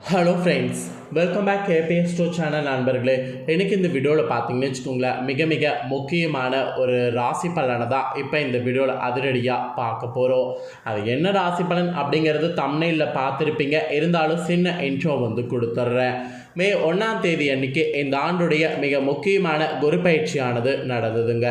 Hello friends, welcome back KPS to channel நண்பர்களே. எனக்கு இந்த வீடியோவில் பார்த்தீங்கன்னு வச்சுக்கோங்களேன், மிக மிக முக்கியமான ஒரு ராசி பலனை தான் இப்போ இந்த வீடியோவில் அதிரடியாக பார்க்க போகிறோம். அது என்ன ராசி பலன் அப்படிங்கிறது தம்ப்நெயிலில் பார்த்துருப்பீங்க. இருந்தாலும் சின்ன இன்ட்ரோ கொடுத்துட்றேன். மே 1ஆம் தேதி அன்னைக்கு இந்த ஆண்டுடைய மிக முக்கியமான குரு பயிற்சியானது நடந்ததுங்க.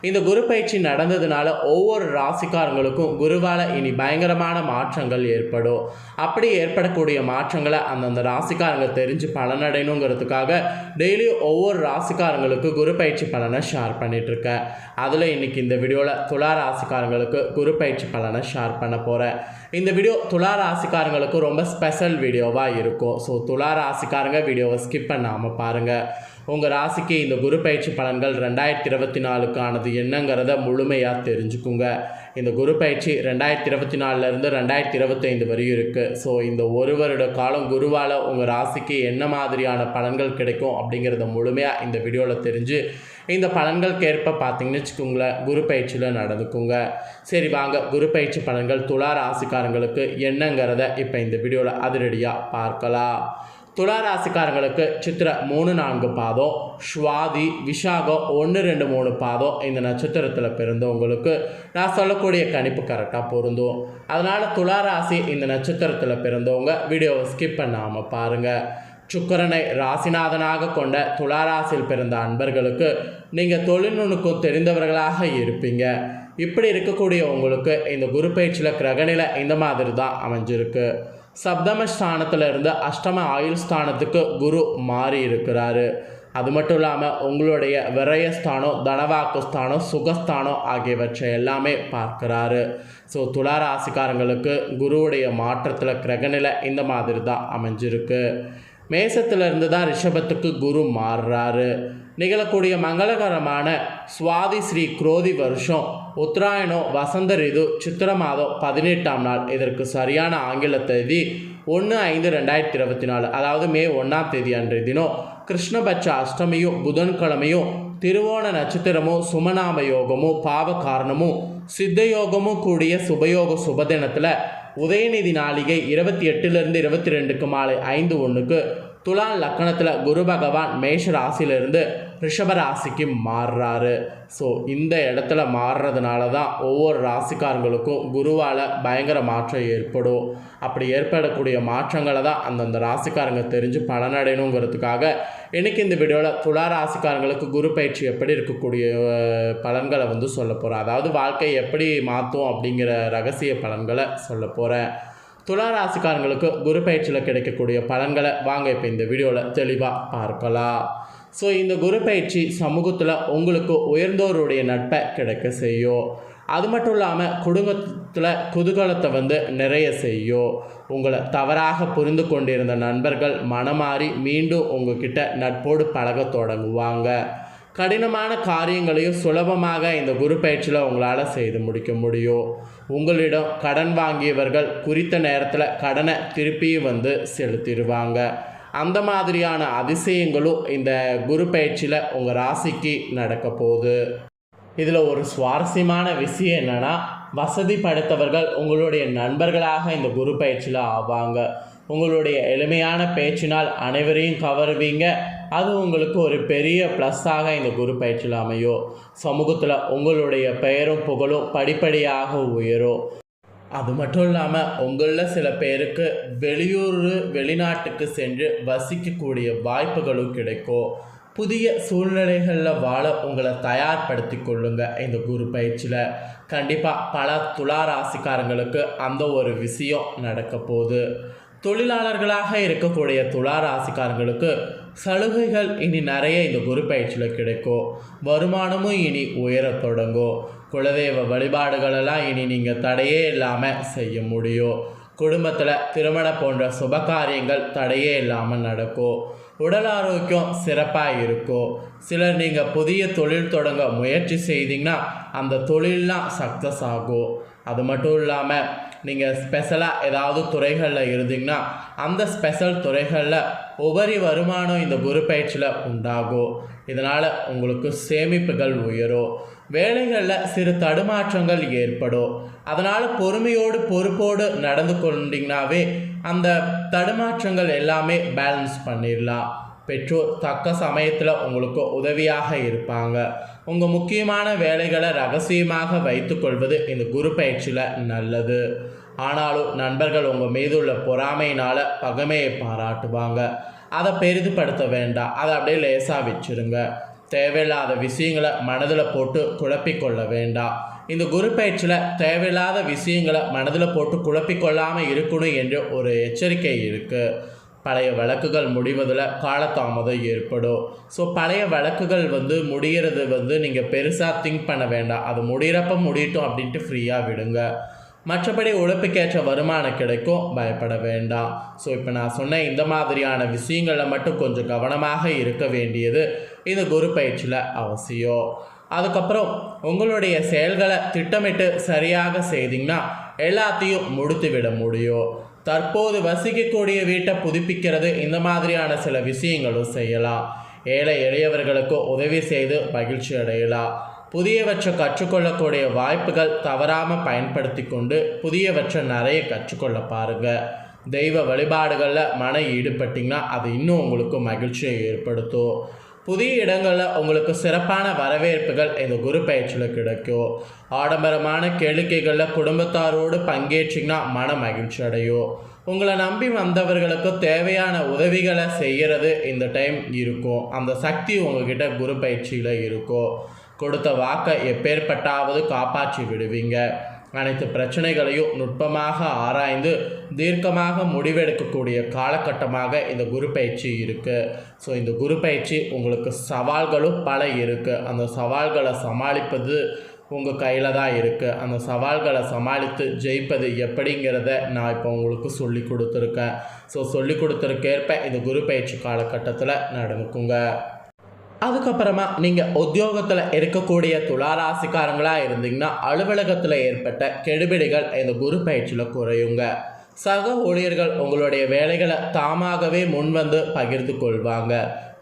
இந்த குரு பயிற்சி நடந்ததுனால ஒவ்வொரு ராசிக்காரங்களுக்கும் குருவால் இனி பயங்கரமான மாற்றங்கள் ஏற்படும். அப்படி ஏற்படக்கூடிய மாற்றங்களை அந்தந்த ராசிக்காரங்க தெரிஞ்சு பலனடையணுங்கிறதுக்காக டெய்லி ஒவ்வொரு ராசிக்காரங்களுக்கு குரு பயிற்சி பலனை ஷேர் பண்ணிகிட்ருக்கேன். அதில் இன்றைக்கி இந்த வீடியோவில் துலா ராசிக்காரங்களுக்கு குரு பயிற்சி பலனை ஷேர் பண்ண போகிறேன். இந்த வீடியோ துலா ராசிக்காரங்களுக்கு ரொம்ப ஸ்பெஷல் வீடியோவாக இருக்கும். ஸோ துலா ராசிக்காரங்க வீடியோவை ஸ்கிப் பண்ணாமல் பாருங்கள். உங்கள் ராசிக்கு இந்த குரு பயிற்சி பலன்கள் 2024க்கானது என்னங்கிறத முழுமையாக தெரிஞ்சுக்குங்க. இந்த குரு பயிற்சி 2024லேருந்து 2025 வரையும் இருக்குது. ஸோ இந்த ஒரு வருட காலம் குருவால் உங்கள் ராசிக்கு என்ன மாதிரியான பலன்கள் கிடைக்கும் அப்படிங்கிறத முழுமையாக இந்த வீடியோவில் தெரிஞ்சு இந்த பலன்களுக்கேற்ப பார்த்தீங்கன்னு வச்சுக்கோங்களேன், குரு பயிற்சியில் நடந்துக்குங்க. சரி வாங்க, குரு பயிற்சி பலன்கள் துலா ராசிக்காரங்களுக்கு என்னங்கிறத இப்போ இந்த வீடியோவில் அதிரடியாக பார்க்கலாம். துலா ராசிக்காரங்களுக்கு சித்திரை 3-4 பாதம், ஸ்வாதி விஷாகம் 1-2-3 பாதம் இந்த நட்சத்திரத்தில் பிறந்தவங்களுக்கு நான் சொல்லக்கூடிய கணிப்பு கரெக்டாக பொருந்தும். அதனால் துலா ராசி இந்த நட்சத்திரத்தில் பிறந்தவங்க வீடியோவை ஸ்கிப் பண்ணாமல் பாருங்கள். சுக்கிரனை ராசிநாதனாக கொண்ட துளாராசியில் பிறந்த அன்பர்களுக்கு நீங்கள் தொழில்நுட்பம் தெரிந்தவர்களாக இருப்பீங்க. இப்படி இருக்கக்கூடிய உங்களுக்கு இந்த குரு பயிற்சியில் கிரகநிலை இந்த மாதிரி தான் அமைஞ்சிருக்கு. சப்தம ஸ்தானத்திலிருந்து அஷ்டம ஆயுள் ஸ்தானத்துக்கு குரு மாறி இருக்கிறாரு. அது மட்டும் இல்லாமல் உங்களுடைய விரயஸ்தானம், தனவாக்கு ஸ்தானம், சுகஸ்தானம் ஆகியவற்றை எல்லாமே பார்க்குறாரு. ஸோ துலா ராசிக்காரங்களுக்கு குருவுடைய மாற்றத்தில் கிரகநிலை இந்த மாதிரி தான் அமைஞ்சிருக்கு. மேசத்திலிருந்து தான் ரிஷபத்துக்கு குரு மாறுறாரு. நிகழக்கூடிய மங்களகரமான சுவாதி ஸ்ரீ குரோதி வருஷம் உத்தராயணம் வசந்த ரிது சித்திர மாதம் 18ஆம் நாள். இதற்கு சரியான ஆங்கில தேதி 1/5/2024, அதாவது மே 1ஆம் தேதி அன்றைய தினம் கிருஷ்ணபட்ச அஷ்டமியும் புதன்கிழமையும் திருவோண நட்சத்திரமும் சுமநாம யோகமும் பாவ காரணமும் சித்த யோகமும் கூடிய சுபயோக சுபதினத்தில் உதயநிதி நாளிகை 28லேருந்து 22க்கு மாலை 5:01க்கு துலான் லக்கணத்தில் குரு பகவான் மேஷ ராசியிலிருந்து ரிஷப ராசிக்கு மாறுறாரு. ஸோ இந்த இடத்துல மாறுறதுனால தான் ஒவ்வொரு ராசிக்காரங்களுக்கும் குருவால் பயங்கர மாற்றம் ஏற்படும். அப்படி ஏற்படக்கூடிய மாற்றங்களை தான் அந்தந்த ராசிக்காரங்க தெரிஞ்சு பலனடையணுங்கிறதுக்காக எனக்கு இந்த வீடியோவில் துலா ராசிக்காரங்களுக்கு குரு பயிற்சி எப்படி இருக்கக்கூடிய பலன்களை சொல்ல போகிறேன். அதாவது வாழ்க்கையை எப்படி மாற்றும் அப்படிங்கிற ரகசிய பலன்களை சொல்ல போகிறேன். துலா ராசிக்காரங்களுக்கு குரு பயிற்சியில் கிடைக்கக்கூடிய பலன்களை வாங்க இப்போ இந்த வீடியோவில் தெளிவாக பார்க்கலாம். ஸோ இந்த குரு பயிற்சி சமூகத்தில் உங்களுக்கு உயர்ந்தோருடைய நட்பை கிடைக்க செய்யும். அது மட்டும் இல்லாமல் குடும்பத்தில் குதூகலத்தை நிறைய செய்யும். உங்களை தவறாக புரிந்து கொண்டிருந்த நண்பர்கள் மனமாறி மீண்டும் உங்ககிட்ட நட்போடு பழக தொடங்குவாங்க. கடினமான காரியங்களையும் சுலபமாக இந்த குரு பயிற்சியில் உங்களால் செய்து முடிக்க முடியும். உங்களிடம் கடன் வாங்கியவர்கள் குறித்த நேரத்தில் கடனை திருப்பியும் செலுத்திடுவாங்க. அந்த மாதிரியான அதிசயங்களும் இந்த குரு பயிற்சியில் உங்கள் ராசிக்கு நடக்க போகுது. இதில் ஒரு சுவாரஸ்யமான விஷயம் என்னென்னா, வசதி படைத்தவர்கள் உங்களுடைய நண்பர்களாக இந்த குரு பயிற்சியில் ஆவாங்க. உங்களுடைய எளிமையான பேச்சினால் அனைவரையும் கவருவீங்க. அது உங்களுக்கு ஒரு பெரிய ப்ளஸ்ஸாக இந்த குரு பயிற்சியில் அமையும். சமூகத்தில் உங்களுடைய பெயரும் புகழும் படிப்படியாக உயரும். அது மட்டும் இல்லாமல் உங்களில் சில பேருக்கு வெளிநாட்டுக்கு சென்று வசிக்கக்கூடிய வாய்ப்புகளும் கிடைக்கும். புதிய சூழ்நிலைகளில் வாழ உங்களை தயார்படுத்தி கொள்ளுங்க. இந்த குரு பயிற்சியில் கண்டிப்பாக பல துலா ராசிக்காரங்களுக்கு அந்த ஒரு விஷயம் நடக்க போகுது. தொழிலாளர்களாக இருக்கக்கூடிய துலா ராசிக்காரங்களுக்கு சலுகைகள் இனி நிறைய இந்த குரு பயிற்சியில் கிடைக்கும். வருமானமும் இனி உயரத் தொடங்கும். குலதெய்வ வழிபாடுகளெல்லாம் இனி நீங்கள் தடையே இல்லாமல் செய்ய முடியும். குடும்பத்தில் திருமணம் போன்ற சுபகாரியங்கள் தடையே இல்லாமல் நடக்கும். உடல் ஆரோக்கியம் சிறப்பாக இருக்கும். சிலர் நீங்கள் புதிய தொழில் தொடங்க முயற்சி செய்தீங்கன்னா அந்த தொழிலெலாம் சக்ஸஸ் ஆகும். அது மட்டும் இல்லாமல் நீங்கள் ஸ்பெஷலாக ஏதாவது துறைகளில் இருந்தீங்கன்னா அந்த ஸ்பெஷல் துறைகளில் உபரி வருமானம் இந்த குரு பயிற்சியில் உண்டாகும். இதனால் உங்களுக்கு சேமிப்புகள் உயரும். வேலைகளில் சிறு தடுமாற்றங்கள் ஏற்படும். அதனால் பொறுமையோடு பொறுப்போடு நடந்து கொண்டீங்கன்னாவே அந்த தடுமாற்றங்கள் எல்லாமே பேலன்ஸ் பண்ணிடலாம். பெற்றோர் தக்க சமயத்தில் உங்களுக்கு உதவியாக இருப்பாங்க. உங்கள் முக்கியமான வேலைகளை ரகசியமாக வைத்துக்கொள்வது இந்த குரு பயிற்சியில் நல்லது. ஆனாலும் நண்பர்கள் உங்கள் மீது உள்ள பொறாமையினால் பகைமையை பாராட்டுவாங்க. அதை பெரிதுபடுத்த வேண்டாம். அதை அப்படியே லேசாக வச்சுருங்க. தேவையில்லாத விஷயங்களை மனதில் போட்டு குழப்பிக்கொள்ள வேண்டாம். இந்த குரு பயிற்சியில் தேவையில்லாத விஷயங்களை மனதில் போட்டு குழப்பிக்கொள்ளாமல் இருக்கணும் என்று ஒரு எச்சரிக்கை இருக்குது. பழைய வழக்குகள் முடிவதில் காலதாமதம் ஏற்படும். ஸோ பழைய வழக்குகள் முடிகிறது நீங்கள் பெருசாக திங்க் பண்ண வேண்டாம். அது முடிகிறப்ப முடியட்டும் அப்படின்ட்டு ஃப்ரீயாக விடுங்க. மற்றபடி உழைப்புக்கேற்ற வருமானம் கிடைக்கும், பயப்பட வேண்டாம். ஸோ இப்போ நான் சொன்ன இந்த மாதிரியான விஷயங்களில் மட்டும் கொஞ்சம் கவனமாக இருக்க வேண்டியது இந்த குரு பயிற்சியில் அவசியம். அதுக்கப்புறம் உங்களுடைய செயல்களை திட்டமிட்டு சரியாக செய்தீங்கன்னா எல்லாத்தையும் முடித்து விட முடியும். தற்போது வசிக்கக்கூடிய வீட்டை புதுப்பிக்கிறது, இந்த மாதிரியான சில விஷயங்களும் செய்யலாம். ஏழை எளியவர்களுக்கு உதவி செய்து மகிழ்ச்சி அடையலாம். புதியவற்றை கற்றுக்கொள்ளக்கூடிய வாய்ப்புகள் தவறாமல் பயன்படுத்தி கொண்டு புதியவற்றை நிறைய கற்றுக்கொள்ள பாருங்கள். தெய்வ வழிபாடுகளில் மன ஈடுபட்டிங்கன்னா அது இன்னும் உங்களுக்கு மகிழ்ச்சியை ஏற்படுத்தும். புதிய இடங்களில் உங்களுக்கு சிறப்பான வரவேற்புகள் இந்த குரு பயிற்சியில் கிடைக்கும். ஆடம்பரமான கேளிக்கைகளில் குடும்பத்தாரோடு பங்கேற்றிங்கன்னா மன மகிழ்ச்சி அடையும். உங்களை நம்பி வந்தவர்களுக்கு தேவையான உதவிகளை செய்கிறது இந்த டைம் இருக்கும். அந்த சக்தி உங்ககிட்ட குரு பயிற்சியில் இருக்கும். கொடுத்த வாக்கை எப்பேற்பட்டாவது காப்பாற்றி விடுவீங்க. அனைத்து பிரச்சனைகளையும் நுட்பமாக ஆராய்ந்து தீர்க்கமாக முடிவெடுக்கக்கூடிய காலகட்டமாக இந்த குரு பயிற்சி இருக்குது. ஸோ இந்த குரு பயிற்சி உங்களுக்கு சவால்களும் பல இருக்குது. அந்த சவால்களை சமாளிப்பது உங்கள் கையில் தான் இருக்குது. அந்த சவால்களை சமாளித்து ஜெயிப்பது எப்படிங்கிறத நான் இப்போ உங்களுக்கு சொல்லி கொடுத்துருக்கேன். ஸோ சொல்லி கொடுத்துருக்கேற்ப இந்த குரு பயிற்சி காலகட்டத்தில் நடந்துக்குங்க. அதுக்கப்புறமா நீங்கள் உத்தியோகத்தில் இருக்கக்கூடிய துளாராசிக்காரங்களாக இருந்தீங்கன்னா அலுவலகத்தில் ஏற்பட்ட கெடுபிடிகள் இந்த குரு பயிற்சியில் குறையுங்க. சக ஊழியர்கள் உங்களுடைய வேலைகளை தாமாகவே முன்வந்து பகிர்ந்து கொள்வாங்க.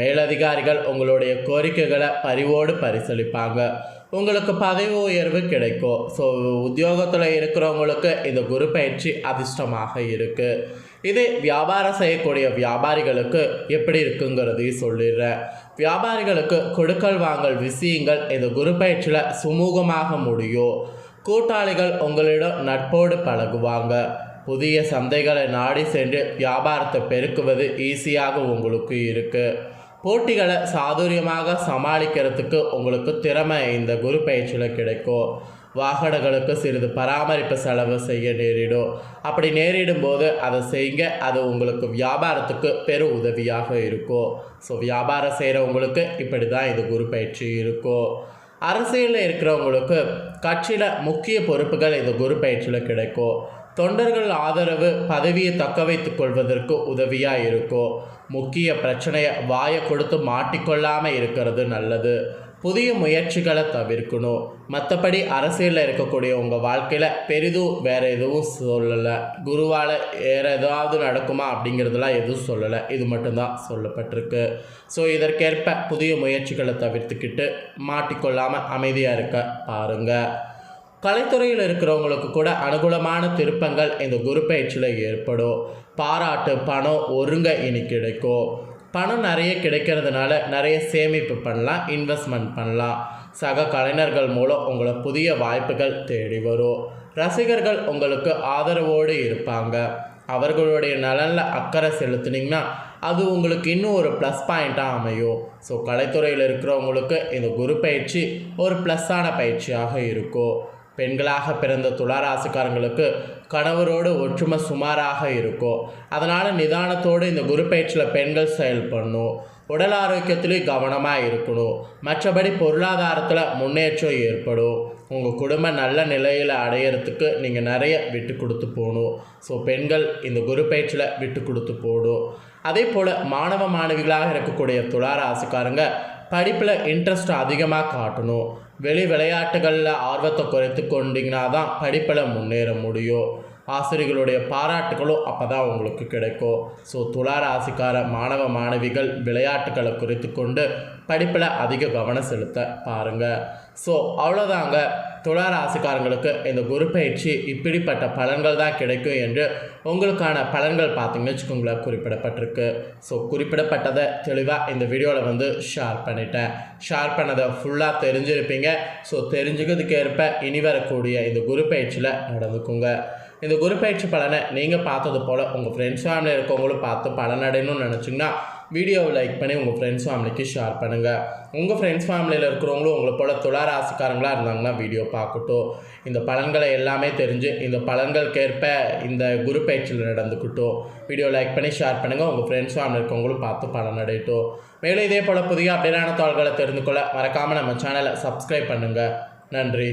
மேலதிகாரிகள் உங்களுடைய கோரிக்கைகளை பரிவோடு பரிசீலிப்பாங்க. உங்களுக்கு பதவி உயர்வு கிடைக்கும். ஸோ உத்தியோகத்தில் இருக்கிறவங்களுக்கு இந்த குரு பயிற்சி அதிர்ஷ்டமாக இருக்குது. இதே வியாபாரம் செய்யக்கூடிய வியாபாரிகளுக்கு எப்படி இருக்குங்கிறதையும் சொல்லிடுறேன். வியாபாரிகளுக்கு கொடுக்கல் வாங்கல் விஷயங்கள் இந்த குரு பயிற்சியில் சுமூகமாக முடியும். கூட்டாளிகள் உங்களிடம் நட்போடு பழகுவாங்க. புதிய சந்தைகளை நாடி சென்று வியாபாரத்தை பெருக்குவது ஈஸியாக உங்களுக்கு இருக்குது. போட்டிகளை சாதுரியமாக சமாளிக்கிறதுக்கு உங்களுக்கு திறமை இந்த குரு பயிற்சியில் கிடைக்கும். வாகனங்களுக்கு சிறிது பராமரிப்பு செலவு செய்ய நேரிடும். அப்படி நேரிடும் போது அதை செய்யுங்க. அது உங்களுக்கு வியாபாரத்துக்கு பெரு உதவியாக இருக்கும். ஸோ வியாபாரம் செய்கிறவங்களுக்கு இப்படி தான் இது குரு பயிற்சி இருக்கும். அரசியலில் இருக்கிறவங்களுக்கு கட்சியில் முக்கிய பொறுப்புகள் இந்த குரு பயிற்சியில் கிடைக்கும். தொண்டர்கள் ஆதரவு பதவியை தக்க வைத்துக் கொள்வதற்கு உதவியாக இருக்கும். முக்கிய பிரச்சனையை வாயை கொடுத்து மாட்டிக்கொள்ளாமல் இருக்கிறது நல்லது. புதிய முயற்சிகளை தவிர்க்கணும். மற்றபடி அரசியலில் இருக்கக்கூடிய உங்கள் வாழ்க்கையில் பெரிதும் வேறு எதுவும் சொல்லலை. குருவால் வேறு ஏதாவது நடக்குமா அப்படிங்கிறதுலாம் எதுவும் சொல்லலை. இது மட்டும்தான் சொல்லப்பட்டிருக்கு. ஸோ இதற்கேற்ப புதிய முயற்சிகளை தவிர்த்துக்கிட்டு மாட்டிக்கொள்ளாமல் அமைதியாக இருக்க பாருங்கள். கலைத்துறையில் இருக்கிறவங்களுக்கு கூட அனுகூலமான திருப்பங்கள் இந்த குரு பயிற்சியில் ஏற்படும். பாராட்டு பணம் ஒருங்க இனி கிடைக்கும். பணம் நிறைய கிடைக்கிறதுனால நிறைய சேமிப்பு பண்ணலாம், இன்வெஸ்ட்மெண்ட் பண்ணலாம். சக கலைஞர்கள் மூலம் உங்களை புதிய வாய்ப்புகள் தேடி வரும். ரசிகர்கள் உங்களுக்கு ஆதரவோடு இருப்பாங்க. அவர்களுடைய நலனில் அக்கறை செலுத்துனீங்கன்னா அது உங்களுக்கு இன்னும் ஒரு ப்ளஸ் பாயிண்ட்டாக அமையும். ஸோ கலைத்துறையில் இருக்கிறவங்களுக்கு இந்த குரு பயிற்சி ஒரு ப்ளஸ்ஸான பயிற்சியாக இருக்கும். பெண்களாக பிறந்த துளாராசிக்காரங்களுக்கு கணவரோடு ஒற்றுமை சுமாராக இருக்கும். அதனால் நிதானத்தோடு இந்த குரு பயிற்சியில் பெண்கள் செயல்படணும். உடல் ஆரோக்கியத்திலையும் கவனமாக இருக்கணும். மற்றபடி பொருளாதாரத்தில் முன்னேற்றம் ஏற்படும். உங்கள் குடும்பம் நல்ல நிலையில் அடையிறதுக்கு நீங்கள் நிறைய விட்டு கொடுத்து போகணும். ஸோ பெண்கள் இந்த குரு பயிற்சியில் விட்டு கொடுத்து போகணும். அதே போல் மாணவ மாணவிகளாக இருக்கக்கூடிய துளாராசிக்காரங்க படிப்பில் இன்ட்ரெஸ்ட் அதிகமாக காட்டணும். விளையாட்டுகளில் ஆர்வத்தை குறைத்து கொண்டிங்கன்னா தான் படிப்பில் முன்னேற முடியும். ஆசிரியர்களுடைய பாராட்டுகளும் அப்போ தான் உங்களுக்கு கிடைக்கும். ஸோ துலா ராசிக்கார மாணவ மாணவிகள் விளையாட்டுகளை குறித்து கொண்டு படிப்பில் அதிக கவனம் செலுத்த பாருங்கள். ஸோ அவ்வளோதாங்க, துலா ராசிக்காரங்களுக்கு இந்த குரு பயிற்சி இப்படிப்பட்ட பலன்கள் தான் கிடைக்கும் என்று உங்களுக்கான பலன்கள் பார்த்தீங்கன்னு வச்சுக்கோங்களேன் குறிப்பிடப்பட்டிருக்கு. ஸோ குறிப்பிடப்பட்டதை தெளிவாக இந்த வீடியோவில் ஷேர் பண்ணிட்டேன். ஷேர் பண்ணதை ஃபுல்லாக தெரிஞ்சிருப்பீங்க. ஸோ தெரிஞ்சுக்கிறதுக்கு ஏற்ப இனி வரக்கூடிய இந்த குரு பயிற்சியில் நடந்துக்குங்க. இந்த குரு பயிற்சி பலனை நீங்கள் பார்த்தது போல் உங்கள் ஃப்ரெண்ட்ஸ் ஃபேமிலியில் இருக்கவங்களும் பார்த்து பலனடையணும்னு நினச்சிங்கன்னா வீடியோவை லைக் பண்ணி உங்கள் ஃப்ரெண்ட்ஸ் ஃபேமிலிக்கு ஷேர் பண்ணுங்கள். உங்கள் ஃப்ரெண்ட்ஸ் ஃபேமிலியில் இருக்கிறவங்களும் உங்களை போல் துலா ராசிக்காரங்களாக இருந்தாங்கன்னா வீடியோ பார்க்கட்டும். இந்த பலன்களை எல்லாமே தெரிஞ்சு இந்த பலன்களுக்கேற்ப இந்த குரு பயிற்சியில் நடந்துக்கிட்டோம். வீடியோ லைக் பண்ணி ஷேர் பண்ணுங்கள். உங்கள் ஃப்ரெண்ட்ஸ் ஃபேமிலி இருக்கவங்களும் பார்த்து பலனடையட்டும். மேலும் இதே போல் புதிய அப்டேட்டான தகவல்களை தெரிந்து கொள்ள மறக்காமல் நம்ம சேனலை சப்ஸ்கிரைப் பண்ணுங்கள். நன்றி.